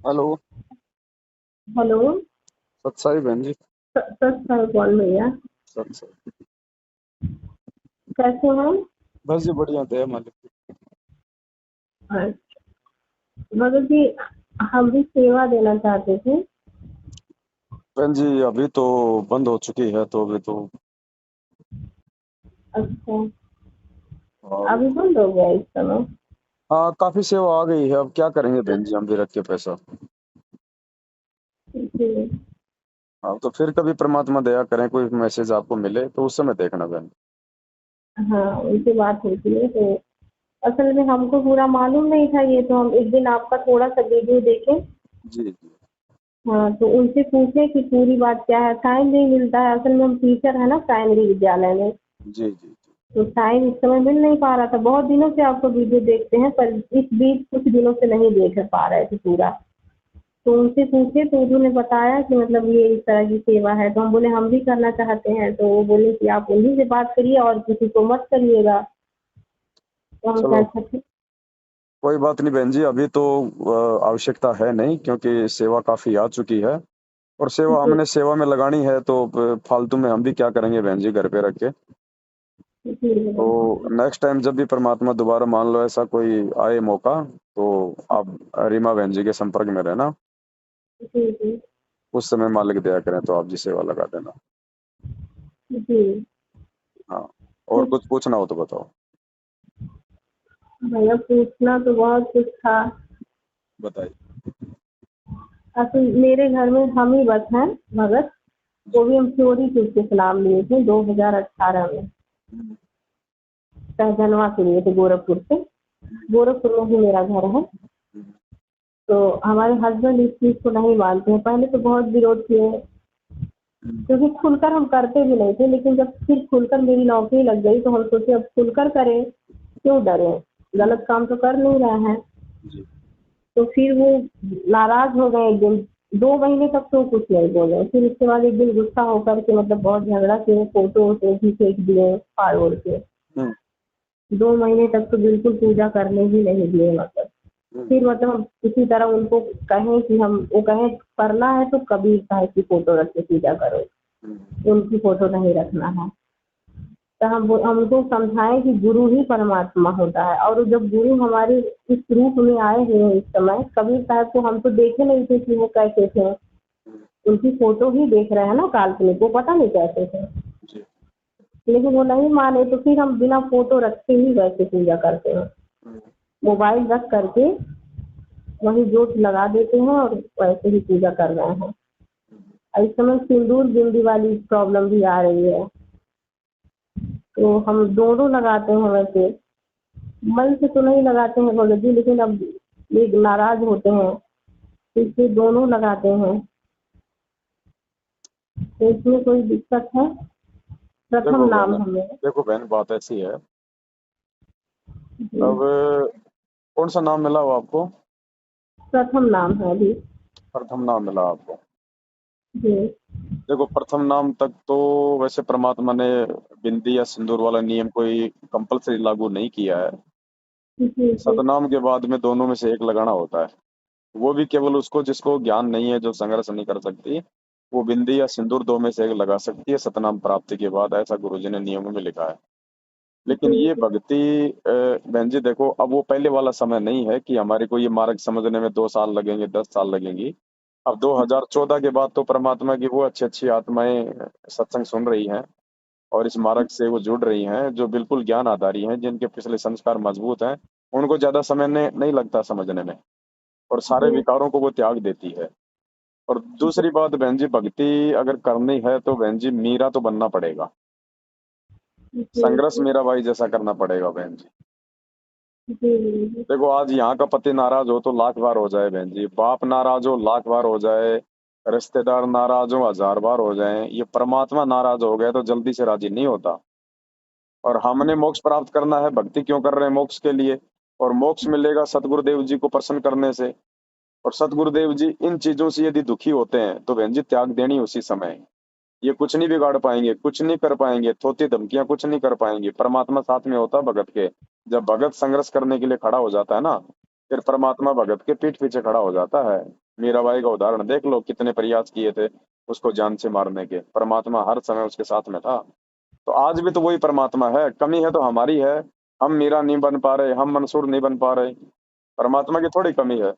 Hello. Hello. सत्साई बहन जी। सच साल कौन भैया? सत्साई। कैसे हैं? बस जी बढ़िया, दया मालिक की। अच्छा, मतलब कि हम भी सेवा देना चाहते थे। बहन जी अभी तो बंद हो चुकी है, तो अभी तो अच्छा, अभी अभी बंद हो गया इस समय? हाँ, काफी सेवा आ गई है। अब क्या करेंगे बहन जी, हम भी रख के पैसा। जी। हाँ, तो फिर कभी परमात्मा दया करें, कोई मैसेज आपको मिले तो उस समय देखना बहन। हाँ, उनसे बात होती है तो असल में हमको पूरा मालूम नहीं था ये, तो हम एक दिन आपका थोड़ा सा वीडियो देखे। जी जी। हाँ, तो उनसे पूछे कि पूरी बात क्या है। टाइम नहीं मिलता है, असल में हम टीचर है ना प्राइमरी विद्यालय में। जी जी जी। तो टाइम इस समय मिल नहीं पा रहा था। बहुत दिनों से आपको वीडियो देखते हैं, पर इस बीच कुछ दिनों से नहीं देख पा रहे थे पूरा। तो उनसे पूछे तो उन्होंने बताया कि मतलब ये इस तरह की सेवा है। तो हम बोले हम भी करना चाहते हैं, तो वो बोले कि आप उन्हीं से बात करिए और किसी को मत करिएगा। तो हम कहा चलो, अच्छा ठीक। कोई बात नहीं बहन जी, अभी तो आवश्यकता है नहीं, क्योंकि सेवा काफी आ चुकी है। और सेवा जी। हमने सेवा में लगानी है, तो फालतू में हम भी क्या करेंगे बहन जी घर पे रख के। जी। तो नेक्स्ट टाइम जब भी परमात्मा दोबारा मान लो ऐसा कोई आए मौका, तो आप रीमा बहन जी के संपर्क में रहना। जी। जी। उस समय मालिक दया करें तो आप जी सेवा लगा देना। जी। हाँ। और कुछ कुछ पूछना हो तो बताओ। भैया पूछना तो बहुत कुछ था। बताइए। असल मेरे घर में हम ही बस हैं भगत। जी। वो भी हम चोरी चुपके से नाम लिए थे 2018 में। हम्म, सहजनवा से लिए थे गोरखपुर से। गोरखपुर में ही मेरा घर है। हम्म, तो हमारे हस्बैंड इस चीज़ को नहीं मानते हैं। पहले तो बहुत विरोध किए, हम्म, क्योंकि खुलकर हम करते भी नहीं थे। लेकिन जब फिर खुलकर मेरी नौकरी लग गई तो हम सोचे अब खुलकर करें, क्यों डरे? हम्म, गलत काम तो कर नहीं रहे हैं। जी। तो फिर वो नाराज हो गए एक दिन। 2 महीने तक तो कुछ नहीं बोले। फिर उसके बाद एक दिन गुस्सा होकर के मतलब बहुत झगड़ा किए, फोटो वोटो भी फेंक दिए फाड़ ओढ़ के। हम्म, 2 महीने तक तो बिल्कुल पूजा करने ही नहीं दिए मतलब। हम्म, फिर मतलब हम किसी तरह उनको कहें कि हम वो कहें करना है तो कबीर साहब की फोटो रख के पूजा करो, हम्म, उनकी फोटो नहीं रखना है। तो हम उनको समझाएं कि गुरु ही परमात्मा होता है। और जब गुरु हमारे इस रूप में आए हुए हैं इस समय, कबीर साहब को हम तो देखे नहीं थे कि वो कैसे थे। हम्म, उनकी फोटो ही देख रहे हैं ना काल्पनिक, वो पता नहीं कैसे थे। जी। लेकिन वो नहीं माने तो फिर हम बिना फोटो रखे ही वैसे पूजा करते हैं। हम्म, मोबाइल रख करके वही जोत लगा देते हैं और वैसे ही पूजा कर रहे हैं। हम्म, और इस समय सिंदूर बिंदी वाली प्रॉब्लम भी आ रही है, तो हम दोनों लगाते हैं वैसे। मन से तो नहीं लगाते हैं भगत जी, लेकिन अब ये नाराज होते हैं तो इसलिए दोनों लगाते हैं। तो इसमें कोई दिक्कत है? प्रथम देखो बहन, नाम हमें। देखो बहन, बात ऐसी है। जी। अब कौन सा नाम मिला वो आपको? प्रथम नाम है अभी। प्रथम नाम मिला आपको? जी। देखो, प्रथम नाम तक तो वैसे परमात्मा ने बिंदी या सिंदूर वाला नियम कोई कंपलसरी लागू नहीं किया है। जी। जी। सतनाम के बाद में दोनों में से एक लगाना होता है। वो भी केवल उसको जिसको ज्ञान नहीं है, जो संघर्ष नहीं कर सकती, वो बिंदी या सिंदूर दो में से एक लगा सकती है सतनाम प्राप्ति के बाद, ऐसा गुरुजी ने नियमों में लिखा है। लेकिन जी। ये भक्ति बहन जी देखो, अब वो पहले वाला समय नहीं है कि हमारे को ये मार्ग समझने में 2 साल लगेंगे, 10 साल लगेंगी। अब 2014 के बाद तो परमात्मा की वो अच्छी अच्छी आत्माएं सत्संग सुन रही हैं, और इस मार्ग से वो जुड़ रही हैं, जो बिल्कुल ज्ञान आधारी हैं, जिनके पिछले संस्कार मजबूत हैं। उनको ज्यादा समय नहीं लगता समझने में, और सारे जी। विकारों को वो त्याग देती है। और दूसरी बात बहन जी, भक्ति अगर करनी है तो बहन जी मीरा तो बनना पड़ेगा। जी। संघर्ष जी। मीरा भाई जैसा करना पड़ेगा बहन जी। जी। देखो, आज यहाँ का पति नाराज हो तो लाख बार हो जाए बहन जी, बाप नाराज हो लाख बार हो जाए, रिश्तेदार नाराज हो 1000 बार हो जाए, ये परमात्मा नाराज हो गया तो जल्दी से राजी नहीं होता। और हमने मोक्ष प्राप्त करना है, भक्ति क्यों कर रहे हैं? मोक्ष के लिए। और मोक्ष मिलेगा सतगुरुदेव जी को प्रसन्न करने से। और सतगुरुदेव जी इन चीजों से यदि दुखी होते हैं तो बहन जी त्याग देनी उसी समय है। ये कुछ नहीं बिगाड़ पाएंगे, कुछ नहीं कर पाएंगे, थोती धमकियां कुछ नहीं कर पाएंगे। परमात्मा साथ में होता है भगत के। जब भगत संघर्ष करने के लिए खड़ा हो जाता है ना, फिर परमात्मा भगत के पीठ पीछे खड़ा हो जाता है। मीराबाई का उदाहरण देख लो, कितने प्रयास किए थे उसको जान से मारने के, परमात्मा हर समय उसके साथ में था। तो आज भी तो वही परमात्मा है, कमी है तो हमारी है। हम मीरा नहीं बन पा रहे, हम मंसूर नहीं बन पा रहे, परमात्मा की थोड़ी कमी है।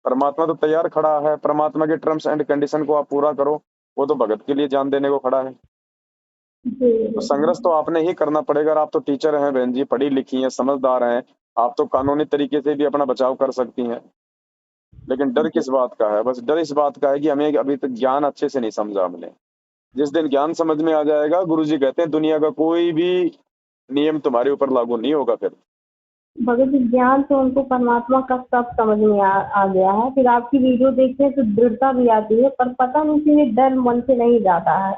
परमात्मा तो तैयार खड़ा है, परमात्मा के टर्म्स एंड कंडीशन को आप पूरा करो, वो तो भगत के लिए जान देने को खड़ा है। जी तो जी संघर्ष तो आपने ही करना पड़ेगा। और आप तो टीचर हैं बहन जी, पढ़ी लिखी हैं, समझदार हैं, आप तो कानूनी तरीके से भी अपना बचाव कर सकती हैं। लेकिन डर जी। किस बात का है? बस डर इस बात का है कि हमें अभी तक ज्ञान अच्छे से नहीं समझा हमने। जिस दिन ज्ञान समझ में आ जाएगा, गुरुजी कहते हैं दुनिया का कोई भी नियम तुम्हारे ऊपर लागू नहीं होगा फिर। भगत जी, ज्ञान से उनको परमात्मा का सब समझ में आ गया है। फिर आपकी वीडियो देखते हैं तो दृढ़ता भी आती है, पर पता नहीं क्यों ये डर मन से नहीं जाता है।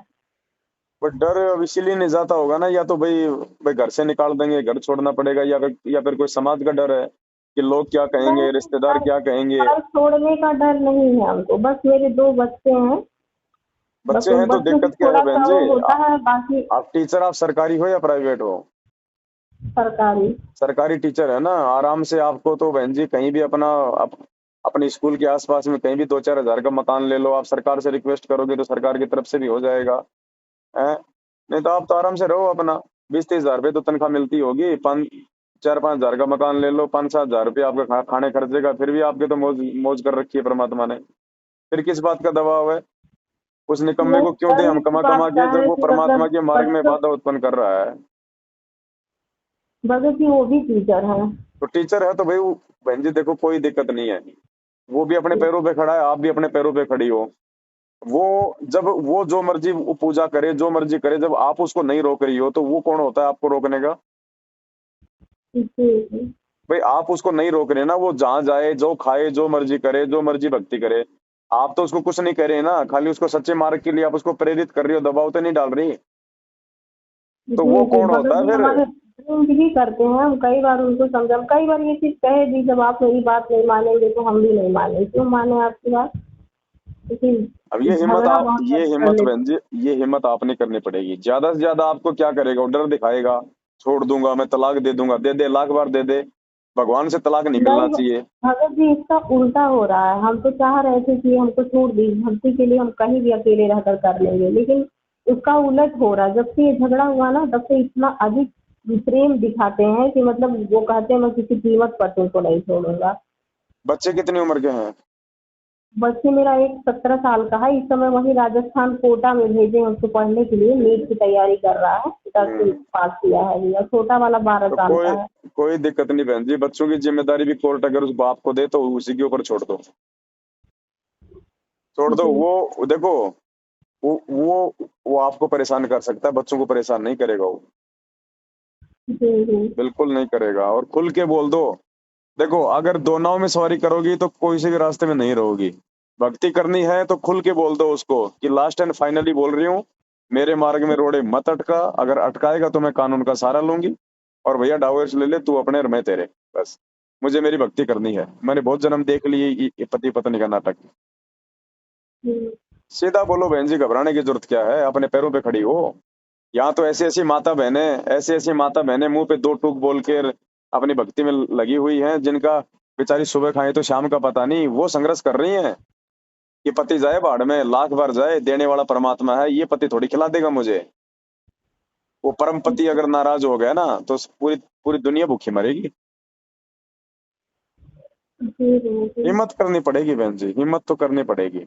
बट डर अब इसीलिए नहीं जाता होगा ना, या तो भाई भाई घर से निकाल देंगे, घर छोड़ना पड़ेगा, या फिर कोई समाज का डर है कि लोग क्या कहेंगे, नहीं, रिश्तेदार घर क्या कहेंगे। घर छोड़ने का डर नहीं है हमको, बस मेरे 2 बच्चे हैं, बस बच्चे उन हैं तो बच्चों की दिक्कत क्या है बहन थोड़ा-सा जी? वो होता है, बाकी आप टीचर, आप सरकारी हो या प्राइवेट हो? सरकारी। सरकारी टीचर है ना, आराम से आपको तो बहन जी कहीं भी अपने स्कूल के आसपास में कहीं भी 2-4 हज़ार का मकान ले लो, आप सरकार से रिक्वेस्ट करोगे तो सरकार की तरफ से भी हो जाएगा। हैं? नहीं तो आप तो आराम से रहो अपना, 20-30 हज़ार रुपये तो तनख्वाह मिलती होगी, 4-5 हज़ार का मकान ले लो, 5-7 हज़ार रुपये आपका खाने खर्चे का, फिर भी आपके तो मौज मौज कर रखी है परमात्मा ने। फिर किस बात का दबाव है? उस निकम्मे नहीं, को क्यों दे डर हम इस कमा कमा बात का के, जब है वो कि परमात्मा मतलब के मार्ग में बच्चों, बाधा उत्पन्न कर रहा है। भगत जी वो भी टीचर हैं। तो टीचर है तो भाई बहन जी देखो, कोई दिक्कत नहीं है, वो भी अपने पैरों पे खड़ा है, आप भी अपने पैरों पे खड़ी हो। वो जब वो जो मर्जी वो पूजा करे, जो मर्जी करे, जब आप उसको नहीं रोक रही हो तो वो कौन होता है आपको रोकने का? जी, जी। भाई आप उसको नहीं रोक रहे ना, वो जहाँ जाए, जो खाए, जो मर्जी करे, जो मर्जी भक्ति करे, आप तो उसको कुछ नहीं कर रहे ना, खाली उसको सच्चे मार्ग के लिए आप उसको प्रेरित कर रही हो, दबाव तो नहीं डाल रही। तो जी, वो जी, कौन होता भगत है जी फिर? हमारे ड्रिंक भी करते हैं, हम कई बार उनको समझा, कई बार ये चीज़ कहे भी, जब आप मेरी बात नहीं मानेंगे तो हम भी नहीं मानेंगे, क्यों माने आपकी बात? अब क्योंकि ये हिम्मत झगड़ा आप, बहुत ये कर हिम्मत लेते बहन जी, ये हिम्मत आपने करनी पड़ेगी। ज्यादा से ज्यादा आपको क्या करेगा? वो डर दिखाएगा, छोड़ दूंगा मैं, तलाक दे दूंगा, दे दे, लाख बार दे दे, भगवान से तलाक नहीं हैं। मिलना नहीं, चाहिए। भगत जी इसका उल्टा हो रहा है, हम तो चाह रहे थे कि हमको छोड़ दी, भक्ति के लिए हम कहीं भी अकेले रहकर कर लेंगे, लेकिन उसका उलट हो रहा है। जब से ये झगड़ा हुआ ना, तब से इतना अधिक प्रेम दिखाते हैं कि मतलब वो कहते हैं मैं किसी कीमत पर तुमको नहीं छोड़ूंगा। बच्चे कितनी उम्र के हैं? बच्चे मेरा एक 17 साल का है, इस समय वही राजस्थान कोटा में भेजे हैं उसको पढ़ने के लिए, नीट की तैयारी कर रहा है, 10वीं हम्म। पास किया है अभी, और छोटा वाला 12 साल कोई का है। कोई दिक्कत नहीं बहन जी, बच्चों की जिम्मेदारी भी कोर्ट अगर उस बाप को दे तो उसी के ऊपर छोड़ दो, छोड़ दो। जी वो देखो, वो आपको परेशान कर सकता है, बच्चों को परेशान नहीं करेगा वो, जी जी बिल्कुल नहीं करेगा। और खुल के बोल दो। देखो, अगर दो नाव में सवारी करोगी तो कोई से भी रास्ते में नहीं रहोगी। भक्ति करनी है तो खुल के बोल दो उसको कि लास्ट एंड फाइनली बोल रही हूँ, मेरे मार्ग में रोड़े मत अटका, अगर अटकाएगा तो मैं कानून का सहारा लूंगी, और भैया डाइवोर्स ले ले, तू अपने और मैं तेरे, बस। मुझे मेरी भक्ति करनी है, मैंने बहुत जन्म देख लिए ये पति पत्नी का नाटक। जी सीधा बोलो बहन जी, घबराने की जरूरत क्या है? अपने पैरों पे खड़ी हो। यहाँ तो ऐसी ऐसी माता बहनें, ऐसी ऐसी माता बहनें मुंह पे दो टूक बोल के अपनी भक्ति में लगी हुई हैं, जिनका बेचारी सुबह खाए तो शाम का पता नहीं, वो संघर्ष कर रही हैं कि पति जाए भाड़ में, लाख बार जाए, देने वाला परमात्मा है, ये पति थोड़ी खिला देगा मुझे। वो परम पति अगर नाराज हो गया ना तो पूरी पूरी दुनिया भूखी मरेगी। जी जी जी। हिम्मत करनी पड़ेगी बहन जी, हिम्मत तो करनी पड़ेगी।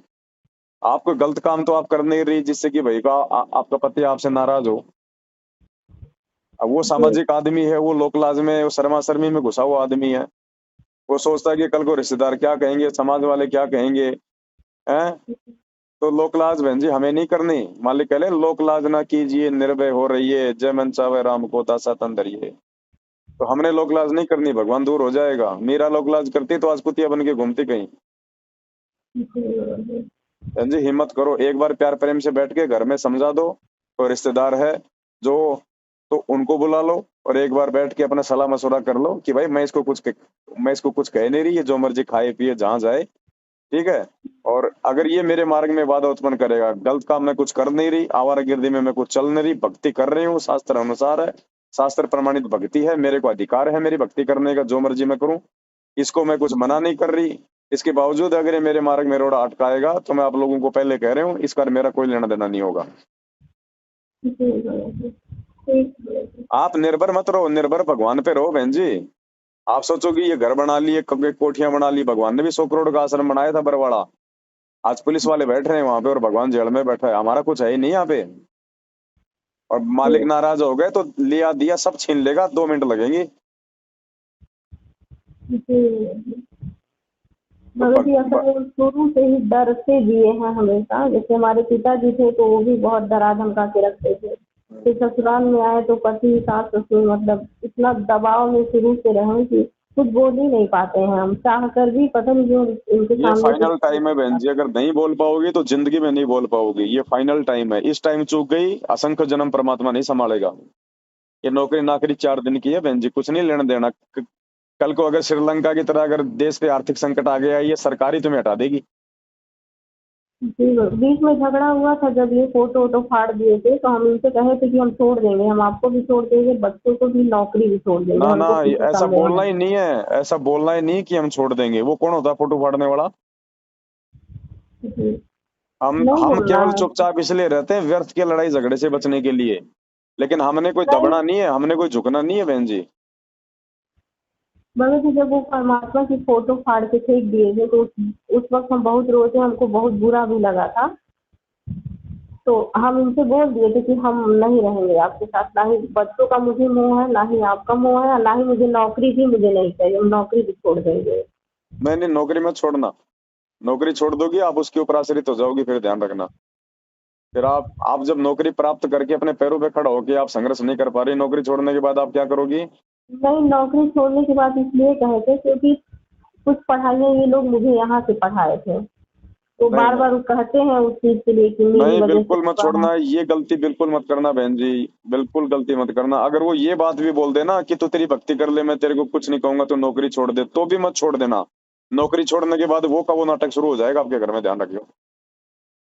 आपको गलत काम तो आप कर नहीं रही जिससे कि भाई आपका पति आपसे नाराज हो। अब वो जी सामाजिक आदमी है, वो लोक लाज में, वो शर्मा शर्मी में घुसा हुआ आदमी है। वो सोचता है कि कल को रिश्तेदार क्या कहेंगे, समाज वाले क्या कहेंगे, हैं? तो लोक लाज बहन जी हमें नहीं करनी। मालिक कह ले, लोक लाज ना कीजिए, निर्भय हो रहिए, जय मन चावे राम को दासा तन धरिए। तो हमने लोक लाज नहीं करनी, भगवान दूर हो जाएगा। मीरा लोक लाज करती तो आज कुतिया बन के घूमती कहीं। जी बहन जी हिम्मत करो, एक बार प्यार प्रेम से बैठ के घर में समझा दो। कोई रिश्तेदार है जो, तो उनको बुला लो, और एक बार बैठ के अपना सलाह मशवरा कर लो कि भाई मैं इसको कुछ कह नहीं रही है, जो मर्जी खाए पिए जहाँ जाए, ठीक है। और अगर ये मेरे मार्ग में बाधा उत्पन्न करेगा, गलत काम मैं कुछ कर नहीं रही, आवारागर्दी में मैं कुछ चल नहीं रही, भक्ति कर रही हूँ, शास्त्र अनुसार है, शास्त्र प्रमाणित भक्ति है, मेरे को अधिकार है मेरी भक्ति करने का, जो मर्जी मैं करूँ, इसको मैं कुछ मना नहीं कर रही, इसके बावजूद अगर ये मेरे मार्ग में रोड अटकाएगा तो मैं आप लोगों को पहले कह रहा हूँ, इस पर मेरा कोई लेना देना नहीं होगा। जी भैया जी, ठीक भैया जी। आप निर्भर मत रहो, निर्भर भगवान पे रहो बहन जी। आप सोचोगे ये घर बना लिए, कोठियां बना ली, भगवान ने भी 100 करोड़ का आश्रम बनाया था बरवाड़ा। आज पुलिस वाले बैठ रहे हैं वहां पे और भगवान जेल में बैठा है, हमारा कुछ है ही नहीं यहाँ पे। और मालिक जी नाराज हो गए तो लिया दिया सब छीन लेगा, 2 मिनट लगेंगे। जी भैया जी। तो मगर जी असल में शुरू से ही डर से जिए हैं हमेशा। जैसे हमारे पिताजी थे तो वो भी बहुत डरा धमका के रखते थे। फिर ससुराल में आए तो पति सास ससुर मतलब इतना दबाव में शुरू से रहे कि कुछ बोल ही नहीं पाते हैं हम, चाह कर भी पता नहीं क्यों उनके ये सामने कुछ फाइनल टाइम है बहन जी, अगर नहीं बोल पाओगी तो जिंदगी में नहीं बोल पाओगी। ये फाइनल टाइम है, इस टाइम चूक गई असंख्य जन्म परमात्मा नहीं संभालेगा। ये नौकरी नाकरी 4 दिन की है बहन जी, कुछ नहीं लेना देना। कल को अगर श्रीलंका की तरह अगर देश पे आर्थिक संकट आ गया, ये सरकारी तुम्हें हटा देगी। जी बीच में झगड़ा हुआ था जब ये फोटो वोटो फाड़ दिए थे तो हम इनसे कहे थे कि हम छोड़ देंगे, हम आपको भी छोड़ देंगे, बच्चों को भी, नौकरी भी छोड़ देंगे, ना ना, हमको किसी ऐसा काम में बोलना नहीं। ही नहीं है, ऐसा बोलना ही नहीं कि हम छोड़ देंगे। वो कौन होता है फोटो फाड़ने वाला? जी नहीं हम बोलना केवल है। चुपचाप इसलिए रहते हैं व्यर्थ के लड़ाई झगड़े से बचने के लिए। लेकिन हमने कोई नहीं दबना नहीं है, हमने कोई झुकना नहीं है बहन जी। मगर जी जब वो परमात्मा की फोटो फाड़ के फेंक दिए थे तो उस वक्त हम बहुत रोए थे, हमको बहुत बुरा भी लगा था। तो हम इनसे बोल दिए थे कि हम नहीं रहेंगे आपके साथ, ना ही बच्चों का मुझे मोह है, ना ही आपका मोह है, ना ही मुझे नौकरी भी मुझे नहीं चाहिए, हम नौकरी भी छोड़ देंगे। मैंने नौकरी मत छोड़ना। नौकरी छोड़ दोगी आप उसके ऊपर आश्रित हो जाओगी, फिर ध्यान रखना। फिर आप जब नौकरी प्राप्त करके अपने पैरों पे खड़ा होके आप संघर्ष नहीं कर पा रही, नौकरी छोड़ने के बाद आप क्या करोगी? नहीं नौकरी छोड़ने की बात इसलिए कहे थे क्योंकि कुछ पढ़ाइयाँ ये लोग मुझे यहाँ से पढ़ाए थे, तो नहीं बार नहीं बार वो कहते हैं उस चीज के लिए कि मेरी नहीं, वजह से बिल्कुल मत हुआ है। छोड़ना, ये गलती बिल्कुल मत करना बहन जी। बिल्कुल गलती मत करना। अगर वो ये बात भी बोल देना कि तू तेरी भक्ति कर ले, मैं तेरे को कुछ नहीं कहूंगा, तो नौकरी छोड़ दे, तो भी मत छोड़ देना। नौकरी छोड़ने के बाद वो का वो नाटक शुरू हो जाएगा आपके घर में, ध्यान रखियो।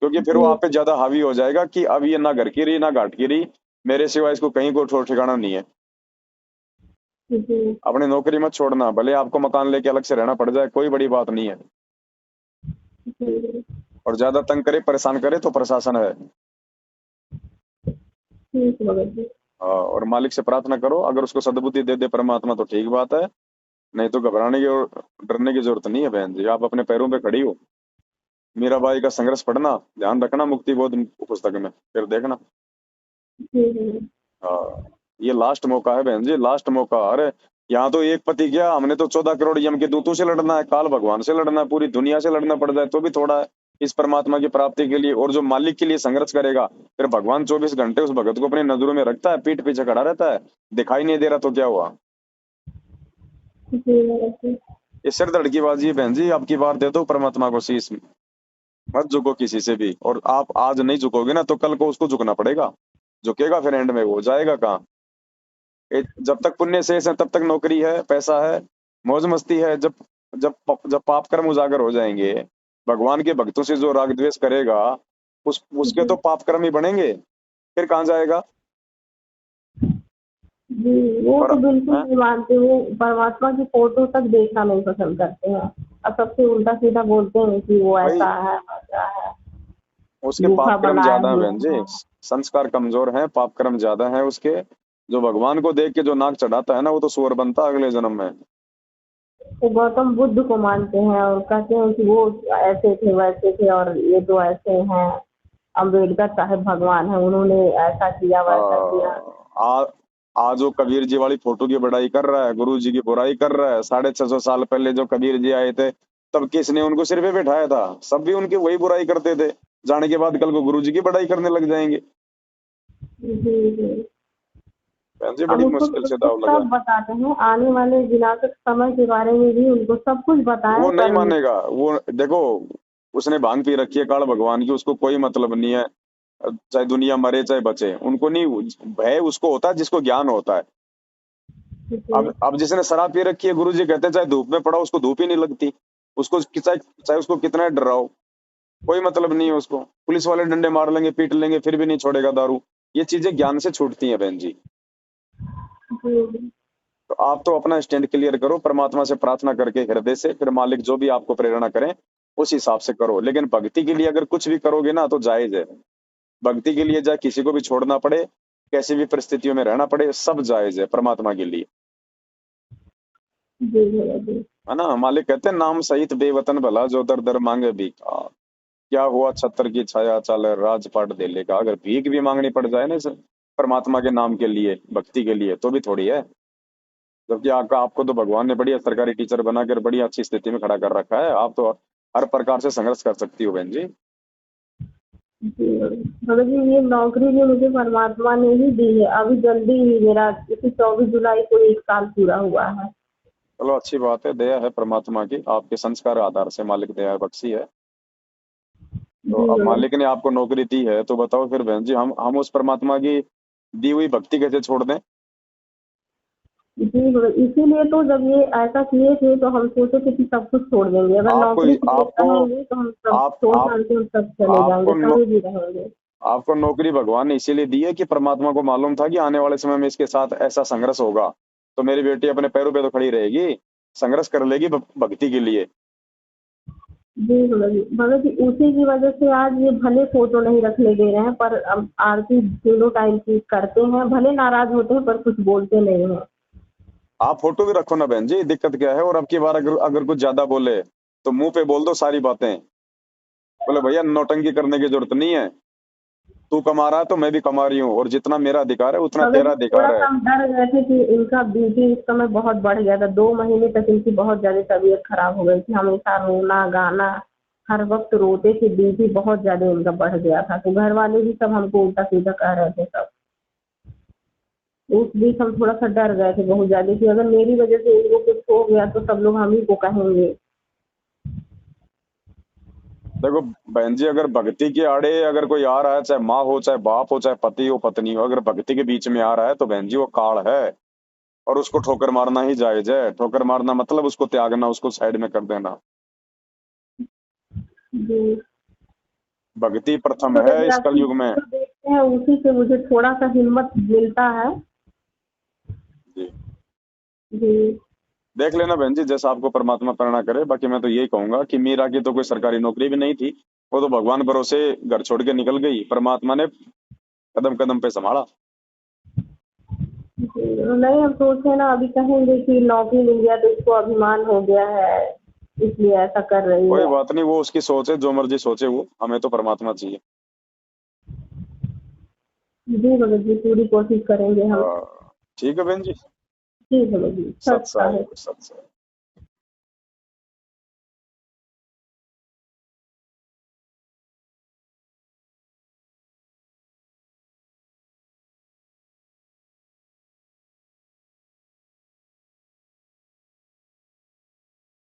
क्योंकि फिर वो जी आप पे ज्यादा हावी हो जाएगा कि अब ये ना घर की रही ना घाट की रही, मेरे सिवा इसको कहीं को ठोर ठिकाना नहीं है। जी अपनी नौकरी मत छोड़ना, भले आपको मकान लेके अलग से रहना पड़ जाए, कोई बड़ी बात नहीं है। जी और ज्यादा तंग करे परेशान करे तो प्रशासन है। ठीक भगत जी। और मालिक से प्रार्थना करो, अगर उसको सद्बुद्धि दे दे परमात्मा तो ठीक बात है। नहीं तो घबराने की और डरने की जरूरत नहीं है बहन जी, आप अपने पैरों पे खड़ी हो। मीराबाई का संघर्ष पढ़ना, ध्यान रखना मुक्ति बोध पुस्तक में, फिर देखना। जी हाँ, ये लास्ट मौका है बहन जी, लास्ट मौका। अरे यहाँ तो एक पति गया, हमने तो 14 करोड़ यम के दूतों से लड़ना है, काल भगवान से लड़ना है, पूरी दुनिया से लड़ना पड़ जाए तो भी थोड़ा है इस परमात्मा की प्राप्ति के लिए। और जो मालिक के लिए संघर्ष करेगा, फिर भगवान 24 घंटे उस भगत को अपनी नजरों में रखता है, पीठ पीछे खड़ा रहता है। दिखाई नहीं दे रहा तो क्या हुआ? जी भगत जी। ये सिर धड़ की बाजी है बहन जी, आपकी बार दे दो परमात्मा को शीश। मत झुको किसी से भी, और आप आज नहीं झुकोगे ना तो कल को उसको झुकना पड़ेगा। झुकेगा फिर एंड में वो जाएगा कहाँ? जब तक पुण्य शेष है तब तक नौकरी है, पैसा है, मौज मस्ती है। जब जब जब पाप कर्म उजागर हो जाएंगे, भगवान के भक्तों से जो राग द्वेष करेगा, उसके जी तो पाप कर्म ही बढ़ेंगे, फिर कहाँ जाएगा? जी वो और तो बिल्कुल हैं? नहीं मानते, वो परमात्मा की फोटो तक देखना नहीं पसंद करते हैं और सबसे उल्टा सीधा बोलते हैं कि वो भाई ऐसा है वैसा है, उसके गुफा पाप कर्म बनाए ज्यादा है हुए बहन जी, हैं। संस्कार कमजोर हैं, पाप कर्म ज्यादा है उसके। जो भगवान को देख के जो नाक चढ़ाता है ना, वो तो सूअर बनता है अगले जन्म में। वो गौतम बुद्ध को मानते हैं और कहते हैं कि वो ऐसे थे वैसे थे और ये तो ऐसे हैं। अम्बेडकर साहब भगवान है, उन्होंने ऐसा किया आ, वैसा किया। आ, आज वो कबीर जी वाली फोटो की बड़ाई कर रहा है, गुरु जी की बुराई कर रहा है। 650 साल पहले जो कबीर जी आए थे, तब किसने उनको सिर पे बिठाया था? सब भी उनकी वही बुराई करते थे। जाने के बाद कल को गुरु जी की बड़ाई करने लग जाएंगे। जी जी बहन जी हम बड़ी उसको मुश्किल से उसको दाव लगा। सब बताते हैं, आने वाले विनाशक समय के बारे में भी उनको सब कुछ बताएं वो नहीं पर मानेगा वो। देखो, उसने भांग पी रखी है काल भगवान की, उसको कोई मतलब नहीं है। चाहे दुनिया मरे चाहे बचे, उनको नहीं भय। उसको होता है जिसको ज्ञान होता है। जी अब जिसने शराब पी रखी है, गुरु जी कहते हैं चाहे धूप में पड़ा, उसको धूप ही नहीं लगती। उसको चाहे चाहे उसको कितना डराओ, कोई मतलब नहीं है उसको। पुलिस वाले डंडे मार लेंगे, पीट लेंगे, फिर भी नहीं छोड़ेगा दारू। ये चीजें ज्ञान से छूटती हैं बहन जी। जी तो आप तो अपना स्टैंड क्लियर करो, परमात्मा से प्रार्थना करके हृदय से, फिर मालिक जो भी आपको प्रेरणा करें उस हिसाब से करो। लेकिन भक्ति के लिए अगर कुछ भी करोगे ना तो जायज है। भक्ति के लिए चाहे किसी को भी छोड़ना पड़े, कैसी भी परिस्थितियों में रहना पड़े, सब जायज है परमात्मा के लिए, जी भैया जी। है ना। मालिक कहते हैं नाम सहित बेवतन भला, जो दर दर मांगे भीख। क्या हुआ छत्र की छाया चाले राजपाट दे लेगा। अगर भीख भी मांगनी पड़ जाए ना इस परमात्मा के नाम के लिए, भक्ति के लिए, तो भी थोड़ी है। जबकि आपको तो भगवान ने बढ़िया सरकारी टीचर बनाकर बढ़िया अच्छी स्थिति में खड़ा कर रखा है। आप तो हर प्रकार से संघर्ष कर सकती हो बहन जी। जी भगत जी, ये नौकरी भी मुझे परमात्मा ने ही दी है। अभी जल्दी ही मेरा इसी 24 जुलाई को 1 साल पूरा हुआ है। चलो अच्छी बात है, दया है परमात्मा की, आपके संस्कार आधार से मालिक दया बख्शी है। तो जी अब भगत मालिक ने आपको नौकरी दी है, तो बताओ फिर बहन जी, हम उस परमात्मा की दी हुई भक्ति कैसे छोड़ दें। जी भगत, इसीलिए तो जब ये ऐसा किए थे तो हम सोचे थे कि सब कुछ छोड़ देंगे। अगर आपको नौकरी के लिए आपको कहेंगे तो हम सब आप छोड़ आप छाड़ के हम सब चले आपको जाएंगे, नो, कहीं भी रहेंगे। आपको नौकरी भगवान ने इसीलिए दी है कि परमात्मा को मालूम था कि आने वाले समय में इसके साथ ऐसा संघर्ष होगा, तो मेरी बेटी अपने पैरों पे तो खड़ी रहेगी, संघर्ष कर लेगी भक्ति के लिए। जी भगत जी, उसी की वजह से आज ये भले फोटो नहीं रखने दे रहे हैं, पर अब आरती तीनों टाइम की करते हैं। भले नाराज होते हैं पर कुछ बोलते नहीं हैं। आप फोटो भी रखो ना बहन जी, दिक्कत क्या है। और अब की बार अगर कुछ ज्यादा बोले तो मुंह पे बोल दो सारी बातें। बोले भैया नौटंकी करने की जरूरत नहीं है, तू कमा रहा है तो मैं भी कमा रही हूँ, और जितना मेरा अधिकार है उतना मगर तेरा थोड़ा अधिकार सा है। हम डर गए थे कि इनका बीपी इस समय बहुत बढ़ गया था। 2 महीने तक इनकी बहुत ज्यादा तबीयत खराब हो गई थी। हमेशा रोना गाना, हर वक्त रोते थे। बीपी बहुत ज्यादा इनका बढ़ गया था, तो घर वाले भी सब हमको उल्टा सीधा कह रहे थे सब। उस बीच हम थोड़ा सा डर गए थे बहुत ज्यादा कि अगर मेरी वजह से इनको कुछ हो गया तो सब लोग हम ही को कहेंगे। देखो बहन जी, अगर भक्ति के आड़े अगर कोई आ रहा है, चाहे माँ हो, चाहे बाप हो, चाहे पति हो, पत्नी हो, अगर भक्ति के बीच में आ रहा है तो बहन जी वो काल है, और उसको ठोकर मारना ही जायज है। ठोकर मारना मतलब उसको त्यागना, उसको साइड में कर देना। जी भक्ति प्रथम तो है यदि इस आपकी कलयुग में। वीडियो देखते हैं उसी से मुझे थोड़ा सा हिम्मत मिलता है। जी जी देख लेना बहन जी, जैसा आपको परमात्मा प्रेरणा करे। बाकी मैं तो यही कहूंगा कि मीरा की तो कोई सरकारी नौकरी भी नहीं थी, वो तो भगवान भरोसे घर छोड़ के निकल गई, परमात्मा ने कदम कदम पे संभाला। नहीं, हम सोचे ना अभी कहेंगे कि नौकरी मिल गया तो इसको अभिमान हो गया है, इसलिए ऐसा कर रही कोई है। बात नहीं, वो उसकी सोच है, जो मर्जी सोचे वो, हमें तो परमात्मा चाहिए। जी भगत जी, पूरी कोशिश करेंगे हम। ठीक है बहन जी। जी भगत जी, सत सच का है। साई सत साई।